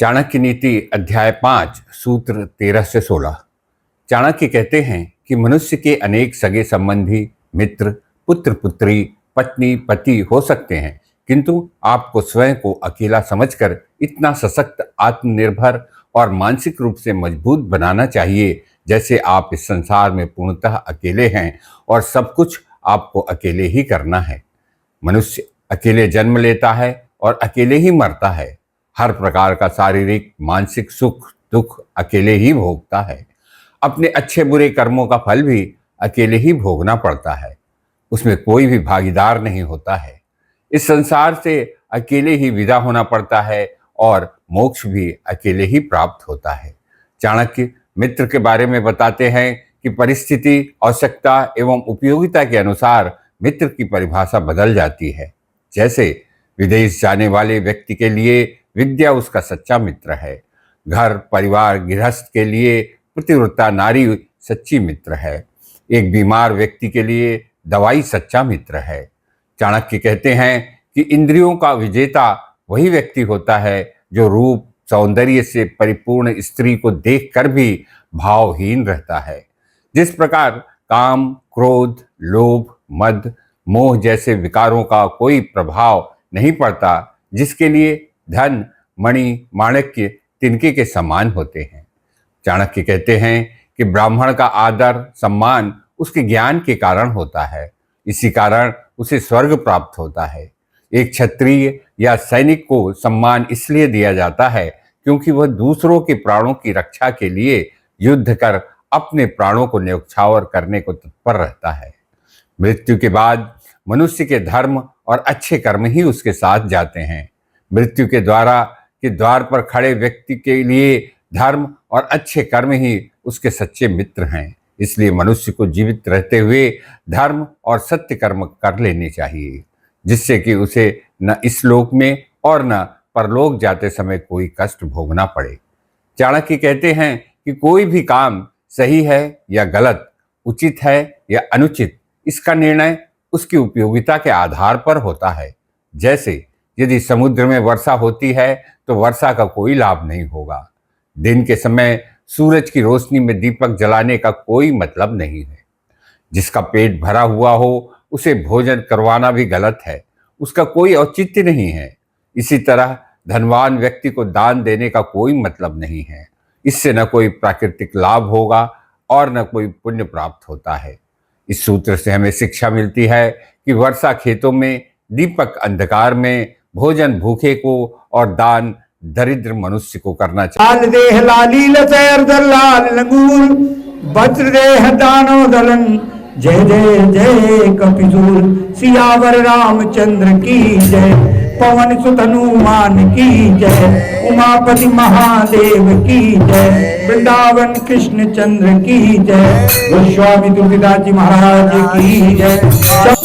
चाणक्य नीति अध्याय 5 सूत्र 13 से 16। चाणक्य कहते हैं कि मनुष्य के अनेक सगे संबंधी, मित्र, पुत्र पुत्री, पत्नी पति हो सकते हैं, किंतु आपको स्वयं को अकेला समझकर इतना सशक्त, आत्मनिर्भर और मानसिक रूप से मजबूत बनाना चाहिए जैसे आप इस संसार में पूर्णतः अकेले हैं और सब कुछ आपको अकेले ही करना है। मनुष्य अकेले जन्म लेता है और अकेले ही मरता है। हर प्रकार का शारीरिक मानसिक सुख दुख अकेले ही भोगता है। अपने अच्छे बुरे कर्मों का फल भी अकेले ही भोगना पड़ता है। उसमें कोई भी भागीदार नहीं होता है। इस संसार से अकेले ही विदा होना पड़ता है और मोक्ष भी अकेले ही प्राप्त होता है। चाणक्य मित्र के बारे में बताते हैं कि परिस्थिति, आवश्यकता एवं उपयोगिता के अनुसार मित्र की परिभाषा बदल जाती है। जैसे विदेश जाने वाले व्यक्ति के लिए विद्या उसका सच्चा मित्र है। घर परिवार गृहस्थ के लिए पतिव्रता नारी सच्ची मित्र है। एक बीमार व्यक्ति के लिए दवाई सच्चा मित्र है। चाणक्य कहते हैं कि इंद्रियों का विजेता वही व्यक्ति होता है जो रूप सौंदर्य से परिपूर्ण स्त्री को देखकर भी भावहीन रहता है। जिस प्रकार काम, क्रोध, लोभ, मद, मोह जैसे विकारों का कोई प्रभाव नहीं पड़ता, जिसके लिए धन, मणि, माणिक्य तिनके के समान होते हैं। चाणक्य कहते हैं कि ब्राह्मण का आदर सम्मान उसके ज्ञान के कारण होता है। इसी कारण उसे स्वर्ग प्राप्त होता है। एक क्षत्रिय या सैनिक को सम्मान इसलिए दिया जाता है क्योंकि वह दूसरों के प्राणों की रक्षा के लिए युद्ध कर अपने प्राणों को न्यौछावर करने को तत्पर रहता है। मृत्यु के बाद मनुष्य के धर्म और अच्छे कर्म ही उसके साथ जाते हैं। मृत्यु के द्वार पर खड़े व्यक्ति के लिए धर्म और अच्छे कर्म ही उसके सच्चे मित्र हैं। इसलिए मनुष्य को जीवित रहते हुए धर्म और सत्य कर्म कर लेने चाहिए, जिससे कि उसे न इस लोक में और न परलोक जाते समय कोई कष्ट भोगना पड़े। चाणक्य कहते हैं कि कोई भी काम सही है या गलत, उचित है या अनुचित, इसका निर्णय उसकी उपयोगिता के आधार पर होता है। जैसे यदि समुद्र में वर्षा होती है तो वर्षा का कोई लाभ नहीं होगा। दिन के समय सूरज की रोशनी में दीपक जलाने का कोई मतलब नहीं है। जिसका पेट भरा हुआ हो उसे भोजन करवाना भी गलत है, उसका कोई औचित्य नहीं है। इसी तरह धनवान व्यक्ति को दान देने का कोई मतलब नहीं है। इससे न कोई प्राकृतिक लाभ होगा और न कोई पुण्य प्राप्त होता है। इस सूत्र से हमें शिक्षा मिलती है कि वर्षा खेतों में, दीपक अंधकार में, भोजन भूखे को और दान दरिद्र मनुष्य को करना चाहिए। लाल देह लालील सैर लाल लंगूर, वज्र देह दानो दलन, जय जय जय कपिसूर। सियावर रामचंद्र की जय, पवन सुत हनुमान की जय, उमापति महादेव की जय, वृंदावन कृष्ण चंद्र की जय, गोस्वामी तुलसीदास जी महाराज की जय।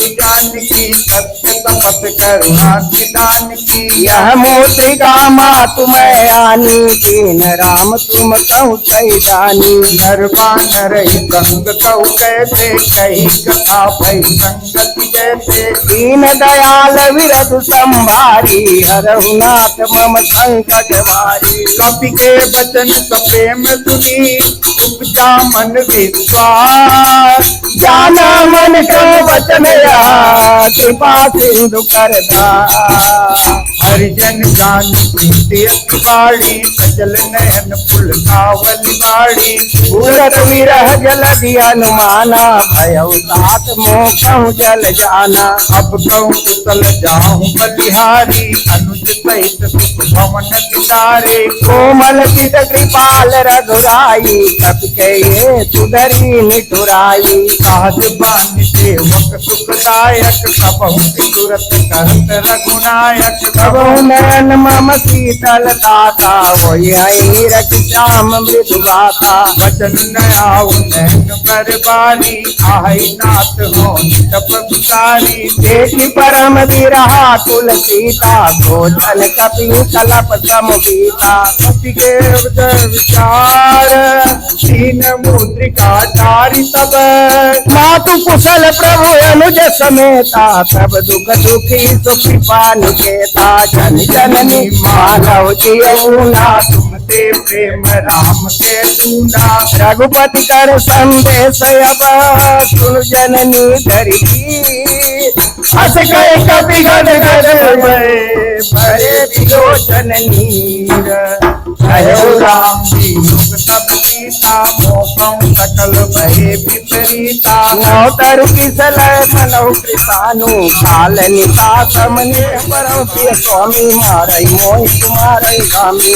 की सत्य तपत करुणा निदान की, यह मोत्रिका मातु मैं आनी, दीन राम तुम कहु सही जानी। नरवान रही संग कहु कैसे, कही कथा भई संगति जैसे। दीन दयाल विरधु संभारी, हरहु नाथ मम संकट भारी। कपि के वचन सप्रेम सुनी, उपजा मन विश्वास। जाना मन को वचन कृपा सिंधु करदा। हरिजन जान प्रीति अति बाड़ी, सजल नयन पुल कावल बाड़ी। उरत विरह जल दिया अनुमाना, भयउ तात मोह कहूँ जल जाना। अब कहूँ कुशल जाऊँ बलिहारी, अनुज सहित सुख भवन दिदारे। कोमल चित कृपाल रघुराई, कपि के ये सुधरी निठुराई। सहज बान सेवक सुखदायक, सबहु तुरत कहत रघुनायक। कबहु नयन मम शीतल ताता, होई हई रख श्याम मृदु गाथा। वचन न आऊ नैन बरबारी, आहै नाथ हो तप विकारी। देखी परम विरहा कुल सीता, भोजन कपि कलप सम बीता। पति के उदर विचार, तीन मुद्रिका तारी तब मातु कुशल प्रभु अनुज समेता सब दुख दुखी सुख पान केता जन जननी मानव जियमुना तुमते प्रेम राम के दूना रघुपति कर संदेश अब सुन जननी धरी हस गए कपि गद गद भय भरे विलोचन नीर कहो राम जी युग तब सीता मोहं सकल भय विपरीता नवतर किसल मनौ कृपानु काल निता समने परम प्रिय स्वामी मारई मोहि तुम्हारे स्वामी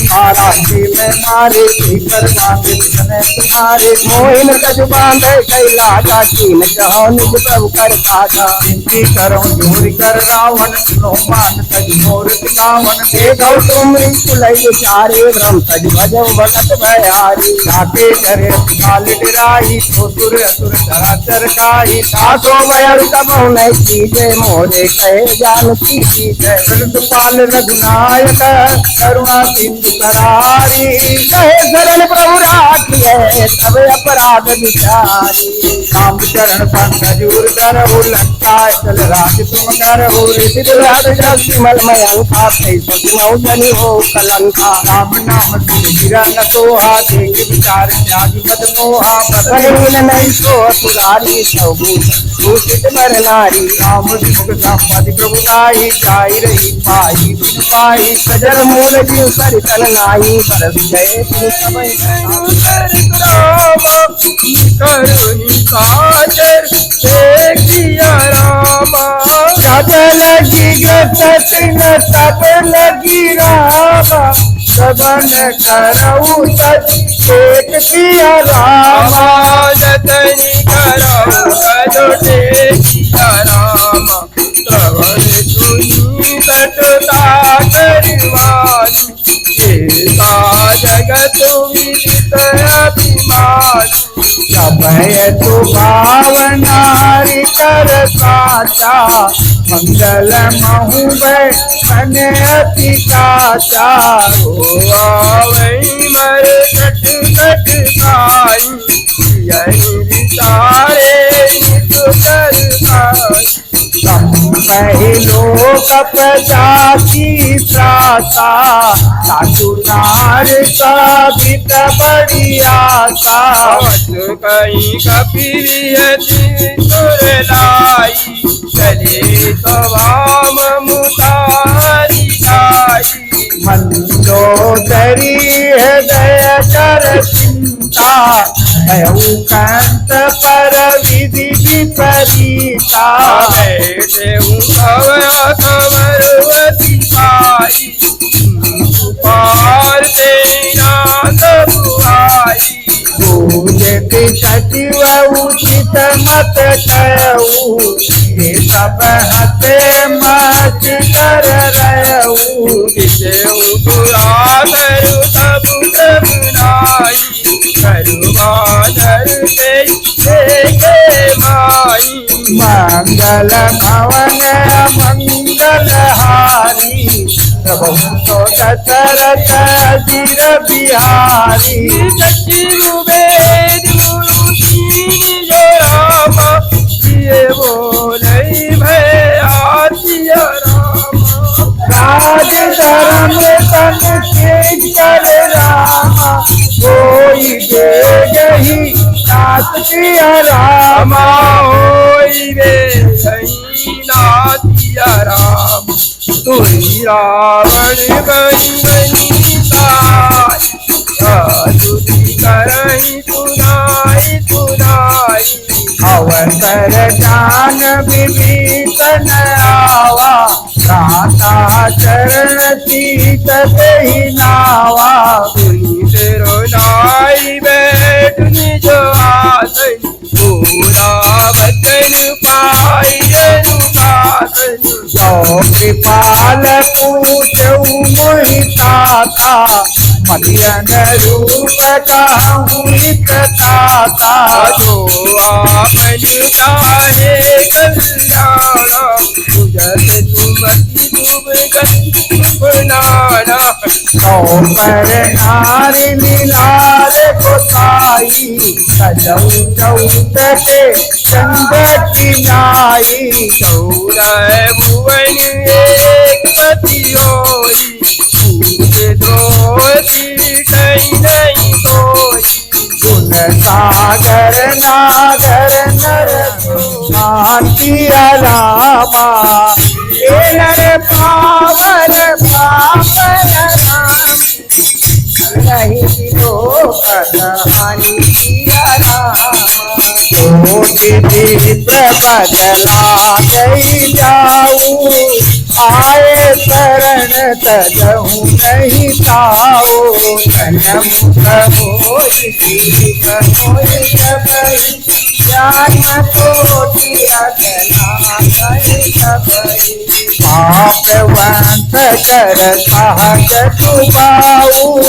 महाराजी में मारे भीतर बांधे बिखने तुम्हारे मोहिन कज बांधे कैला का कीन जहो निज प्रभु कर साधा विनती करो जोर कर रावण सुनो मान तज मोर दिखावन देखो तुम कुलई चारे ब्रह्म सज भजो भगत भयारी जाके करे काल डराई तो सुर असुर धराचर खाई सासो भयर तब नहीं कीजे मोरे कहे जानती कीजे पाल रघुनायक करुणा सिंधु करारी कहे शरण प्रभु राखिए तब अपराध विचारी राम चरण पंकज उर्धर हो लंका चल राज तुम कर हो ऋषि विमल मयंका जनी हो कलंका राम नाम गिरा न सोहा देख विचार त्याग मद मोहा बदलीन नहीं सो सुधारी भूषित बर नारी राम मुख संपति प्रभु गाई जाई रही पाई बिन पाई सजर मूल जीव सरितन नाई बरस गए तुम समय सब लगी गत न सब लगी रामा सबन करऊ सच एक सिया रामा जतनी करऊ कजोटे सिया रामा श्रवण सुनी सटता करवानी एका जगत विदित अभिमानी समय तो भावनारी कर साचा मंगल महु बन अति काचा आवई मर कट कट खाई यही सारे नित कर खाई पहलो कपजाती प्राता साधु नार का बित बड़ी आशा कहीं कपिलियति सुरलाई चले तवाम मुतारी लाई मंदोदरी हृदय कर चिंता भयउ कांत पर विधि विपरीता बैठे हूँ कवरवती पाई पार से नाथ बुआई पूजति सचिव उचित मत कहू ये सब हते मच कर रहू पुराधर तब तबनाई करुमाधर से माई मंगल भवन मंगल हारी प्रभु तो दशरथ धीर बिहारी सचिव वेद मूर्ति जो रामा ये बोले भय आतिया रामा राज धर्म तन के कर रामा कोई दे गही नाथ प्रिय रामा होई रे नाथिया राम तुई रावण बनी तुझी करही तुनाई तुनाई अवसर जान विभीषण आवा राता चरण सीत ही नावा तेरो नाई बैठ निज आसन पूरा वचन पाई अनुशासन जो कृपाल पूछऊ मोहिता था मलियन रूप कहूँ ताता जो आपन चाहे कल्याणा तुझसे तुमति तुम गति बनाना तो पर नारी लीलार गोसाई सजऊ चौथ के चंद की नाई चौराहे भुवन एक पति होई पूजे द्रोही कहीं नहीं कोई गुण सागर नागर नर शांति रामा ए नर पावन पावन राम नहीं दिलो कहानी किया राम दीप बदला गई जाऊ आए शरण तजहू नहीं ताऊ जन्म कहोई ज्ञान कोटि अगला गई पाप वंश कर साग डुबाऊ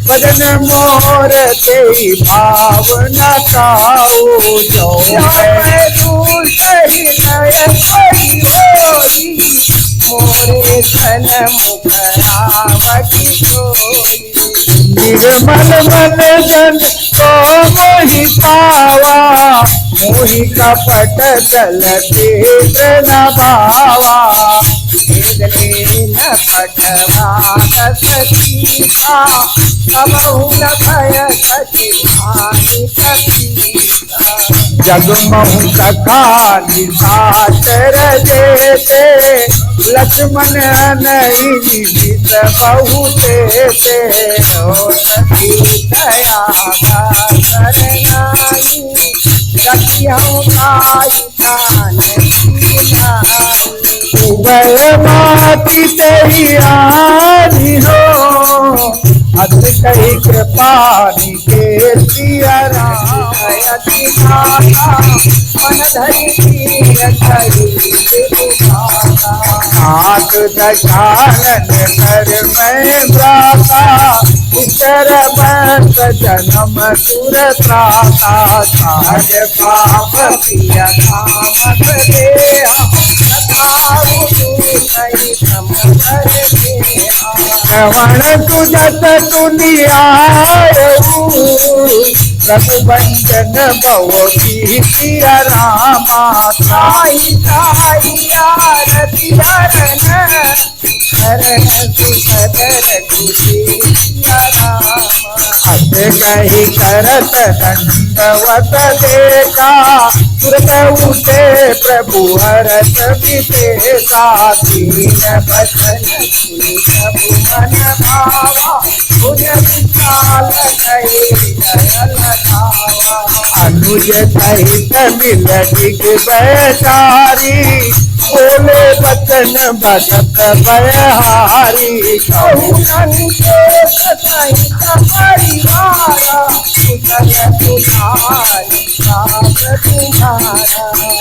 वदन मोर ते भाव न खाऊ जो दूसरी नय कोई होई मोरे सन मुखरावती सोई निर्मल मन जन को मोहि पावा मोहि कपट जल तेज न भावा न पटवा सीता कबहु न भय सचिवानी सतीता जगमहु सखा निशाचर देते लक्ष्मण नहीं विदित बहु देते दया करनाई रखियो काई कान उभय माती तेरी आनी हो अत कही कृपानी के सिया राम अति माता मन धरी नाथ दशानन कर मैं भ्राता इतर बंस जन्म सुर त्राता साज पाप पिया कामत देहा श्रवण तुझत तुनियाऊ रघुबंदन भव सिया रामा ताई ताई आरती हरण हरण सुखदर सिया रामा अत गही करत दंडवत देखा तुरत उठे प्रभु हरत विदेशा दीन बचन सुनि प्रभु मन भावा पुण्य विशाल गए दयाल धावा अनुज सहित मिल दिग्वैचारी बोले बचन भगत बयहारी कहु संकेत सहित परिवारा उदय तुम्हारी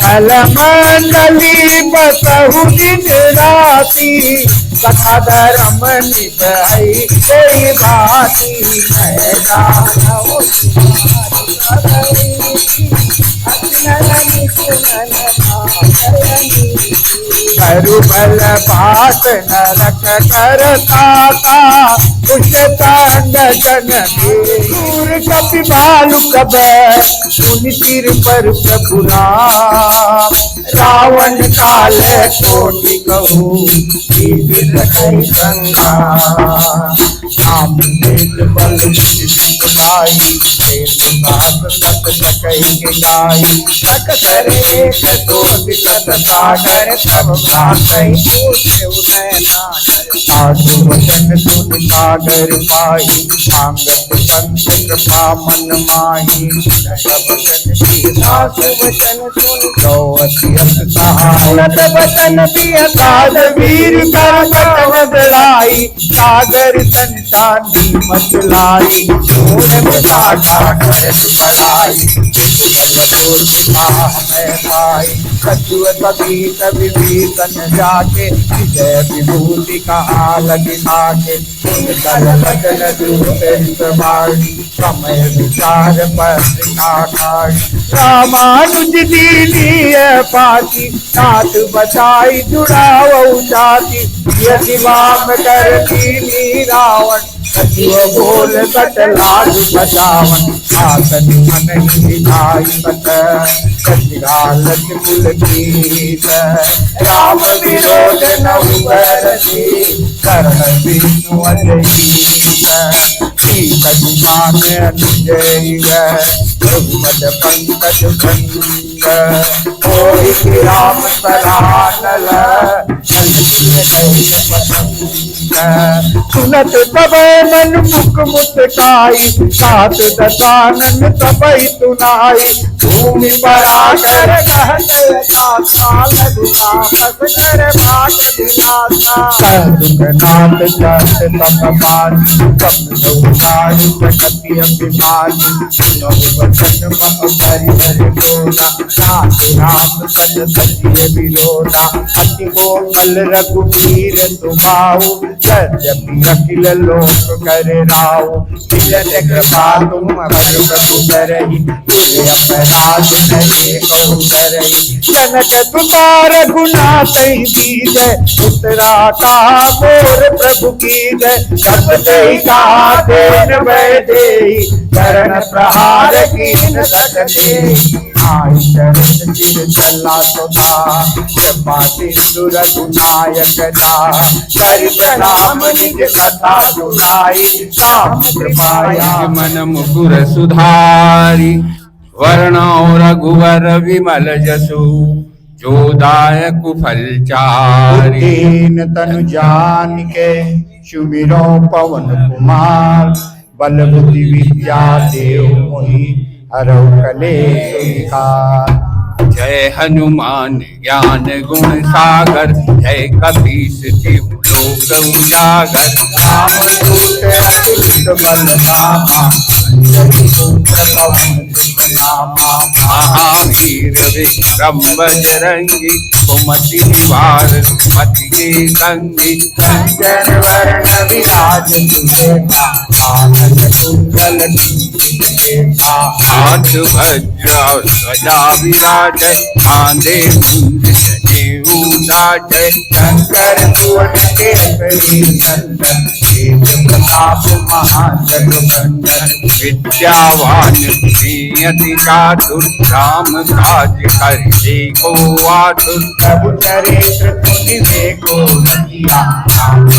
कल मंडली बसहु दिन राती कथा धर्म निभाई कोई भाती करु बल बात नरक करता पुष्टांग जन दूर कपि भालु कब सुनि सिर पर प्रभु राम रावण काल कोटि कहू राम तेज बल भाई कही के गाई तक करे एक दो विकट सागर तब साधु वचन सुन सागर पाई सांगत संत कृपा मन माही वचन सुन तो अत्यंत सहायत वचन साध वीर कर पटन बलाई सागर संतानी मचलाई छोड़ में सागर भलाई विभीषण जाके विजय विभूति कहा लगी आके कल बदल दूर समय विचार पर रामानुज दीनी पाती नाथ बचाई जुड़ावऊ जाती यदि वाम कर दीनी रावण सजीव बोल कट लाज बचावन आसन मन दिखाई पत कचिरालच कुल कीत राम विरोध नहु बरसी कर्ण विष्णु अजयीत सीत गुमान अनुजय रघुपत पंकज भंग कोई राम सरानल सुनत तब मन मुख मुस्काई सात दशानन तपई तुनाई भूमि पराकर कहत साल दुनापस कर बाट दिलासा दुखनाथ जस तपमान सब सौदारी प्रकति अभिमानी नव वचन मह भरि भरि बोला नाथ राम सद सत्य विरोधा अति कोमल रघुवीर सुभाऊ यद्यपि अखिल लोक कर राव मिलत कृपा तुम भर प्रभु करहि अपराध नहीं कहु करहि जनक सुता रघुनाथ दीजय उत्तरा का मोर प्रभु की जय कपते का देन वैदेही चरण प्रहार कीन सकते आई चरण चिर चला सुधा कृपा सिंधु रघुनायक दा कर प्रणाम निज कथा सुनाई राम कृपाया मन मुकुर सुधारी वर्णो रघुवर विमल जसु जो दायक फल चारि दीन तनु जान के सुमिरो पवन कुमार बल बुद्धि विद्या देव मोहि हरौ कलेश विकार जय हनुमान ज्ञान गुण सागर जय कपीस तिहु लोक उजागर रामदूत अतुलित बल धामा अंजनी पुत्र पवन सुत नामा महावीर विक्रम बजरंगी कुमति निवार मति के संगी कंचन वर्ण विराज सुबेसा कानन कुंडल कुंचिता हाथ वज्र ध्वजा विराज कांधे मुंज जनेऊ साजय शंकर सुवन केसरी नंदन तेज प्रताप महाजगवंदन विद्यावान अति चातुर राम काज करिले को आतुर प्रभु चरित्र पुनि को रतिया राम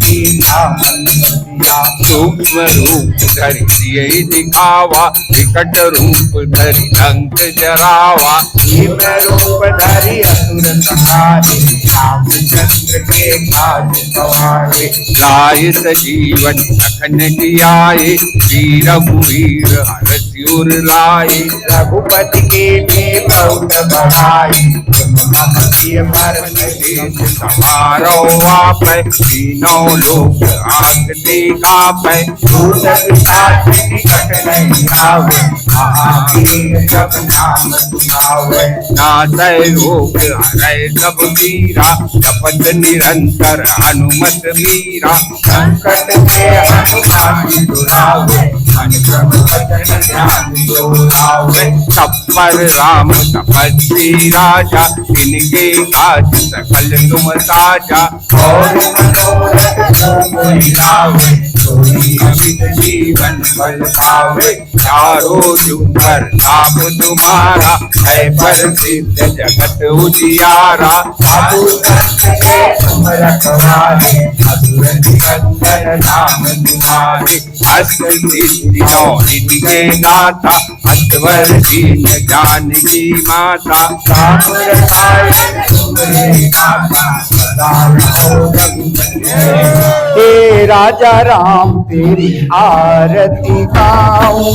सीता मन बसिया सूक्ष्म रूप धरि सिय दिखावा विकट रूप धरि लंक जरावा भीम रूप धरि असुर संहारे रामचंद्र के काज सवारे लाय सजीवन लखन जियाए वीर रघुवीर हरषि उर लाए रघुपति के लिए बहुत बढ़ाई तुम मम प्रिय भरत देश समारो आप तीनों लोक आंगते कापै दूत पिशाच निकट नहीं आवे महावीर जब नाम सुनावे नासै रोग हरै सब पीरा जपत निरंतर हनुमत वीरा संकट के हनुमान दुरावे मन क्रम वचन ध्यान जो लावे तत्पर राम तपस्वी राजा इनके काज सकल तुम साजा और मनोरथ जो कोई लावे सोई अमित जीवन फल पावे चारों जुगर ताप तुम्हारा है प्रसिद्ध जगत उजियारा बाबू दत्त के तुम रखवारे असुर निकंदन नाम तुम्हारे अष्ट सिद्धियों इनके दाता अष्टवर दीन जानकी माता राम रसायन तुम्हारे नाथा सदा रहो रघुपति हे राजा राम तेरी आरती गाऊं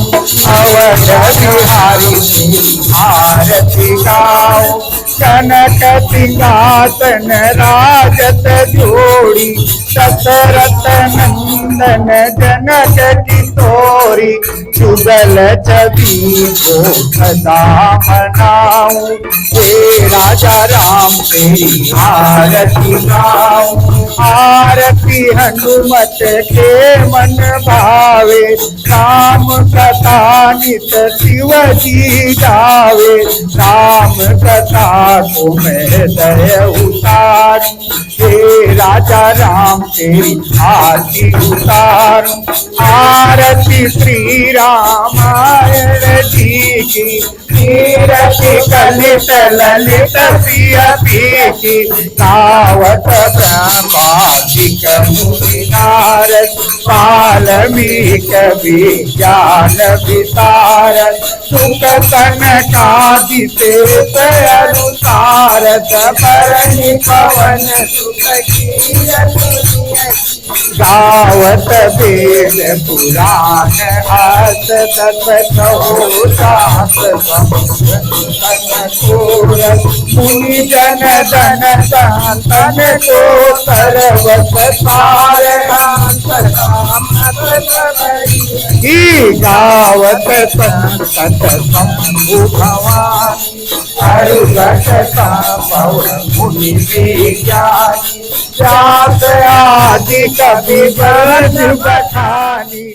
अवध बिहारी तेरी आरती गाऊं कनक सिंहासन राजत जोड़ी दशरथ नंदन जनक की तोरी जुगल छवि को सदा मनाऊं, हे राजा राम तेरी आरती गाऊं। आरती हनुमत के मन भावे, राम कथा नित शिव जी गावे। राम कथा को मैं हृदय उतारूं, हे राजा राम तेरी आरती उतारूं। आरती श्री रामायण जी की, कीरति कलित ललित प्रिय पीति। गावत ब्रह्मादिक मुनि नारद, वाल्मीक विज्ञान विशारद। सुख सनकादिक अनुसारद, बरनि पवन सुत कीरति। गावत वेद पुराण हस दस कहो सास मुनि जन धन संतन को सर्वस सार। गावत संत शंभु भवानी, अरुगत पवन मुनि विज्ञानी। व्यास आदि कवि बखानी,